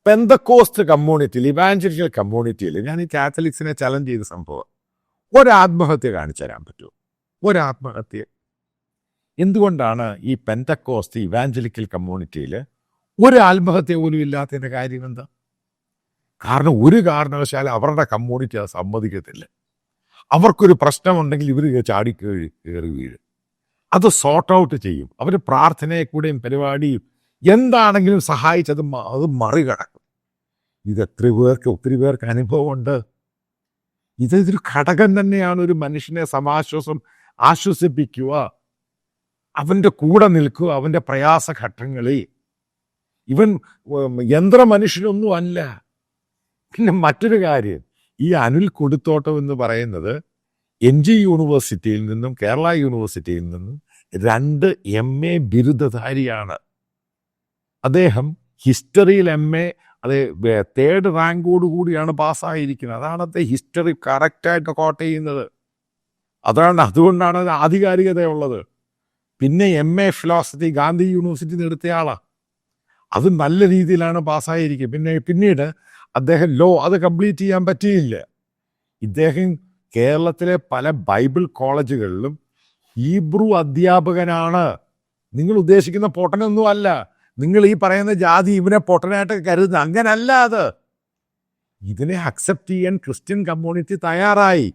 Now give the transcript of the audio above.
Pentecost കമ്മ്യൂണിറ്റിയിൽ, evangelical കമ്മ്യൂണിറ്റിയിൽ ഞാൻ ഈ കാത്തലിക്സിനെ ചലഞ്ച് ചെയ്ത സംഭവം, ഒരാത്മഹത്യ കാണിച്ചു തരാൻ പറ്റുമോ? ഒരാത്മഹത്യ. എന്തുകൊണ്ടാണ് ഈ പെന്തക്കോസ്റ്റ് ഇവാഞ്ചലിക്കൽ കമ്മ്യൂണിറ്റിയിൽ ഒരു ആത്മഹത്യ പോലും ഇല്ലാത്തതിൻ്റെ കാര്യം എന്താ? കാരണം ഒരു കാരണവശാലും അവരുടെ കമ്മ്യൂണിറ്റി അത് സമ്മതിക്കത്തില്ല. അവർക്കൊരു പ്രശ്നമുണ്ടെങ്കിൽ ഇവർ കയറി വീഴും. അത് സോർട്ട് ഔട്ട് ചെയ്യും. അവർ പ്രാർത്ഥനയെ കൂടെയും പരിപാടിയും എന്താണെങ്കിലും സഹായിച്ചത് അത് മറികടക്കും. ഇത് ഒത്തിരി പേർക്ക് അനുഭവമുണ്ട്. ഇതൊരു ഘടകം തന്നെയാണ്. ഒരു മനുഷ്യനെ ആശ്വസിപ്പിക്കുക, അവൻ്റെ കൂടെ നിൽക്കുക അവൻ്റെ പ്രയാസഘട്ടങ്ങളിൽ. ഇവൻ യന്ത്രമനുഷ്യനൊന്നും അല്ല. പിന്നെ മറ്റൊരു കാര്യം, ഈ അനിൽ കൊടുത്തോട്ടം എന്ന് പറയുന്നത് NG യൂണിവേഴ്സിറ്റിയിൽ നിന്നും കേരള യൂണിവേഴ്സിറ്റിയിൽ നിന്നും 2 MA ബിരുദധാരിയാണ്. അദ്ദേഹം ഹിസ്റ്ററിയിൽ MA, അത് 3rd റാങ്കോട് കൂടിയാണ് പാസ്സായിരിക്കുന്നത്. അതാണ് അദ്ദേഹം ഹിസ്റ്ററി കറക്റ്റായിട്ട് കോട്ട് ചെയ്യുന്നത്. അതുകൊണ്ടാണ് അത് ആധികാരികതയുള്ളത്. പിന്നെ MA ഫിലോസഫി ഗാന്ധി യൂണിവേഴ്സിറ്റി എടുത്തയാളാണ്. അത് നല്ല രീതിയിലാണ് പാസ്സായിരിക്കുക. പിന്നീട് അദ്ദേഹം അത് കംപ്ലീറ്റ് ചെയ്യാൻ പറ്റിയില്ല. ഇദ്ദേഹം കേരളത്തിലെ പല ബൈബിൾ കോളേജുകളിലും ഹീബ്രു അധ്യാപകനാണ്. നിങ്ങൾ ഉദ്ദേശിക്കുന്ന പൊട്ടനൊന്നും അല്ല. നിങ്ങൾ ഈ പറയുന്ന ജാതി ഇവനെ പൊട്ടനായിട്ട് കരുതുന്നത് അങ്ങനല്ല. ഇതിനെ അക്സെപ്റ്റ് ചെയ്യാൻ ക്രിസ്ത്യൻ കമ്മ്യൂണിറ്റി തയ്യാറായി.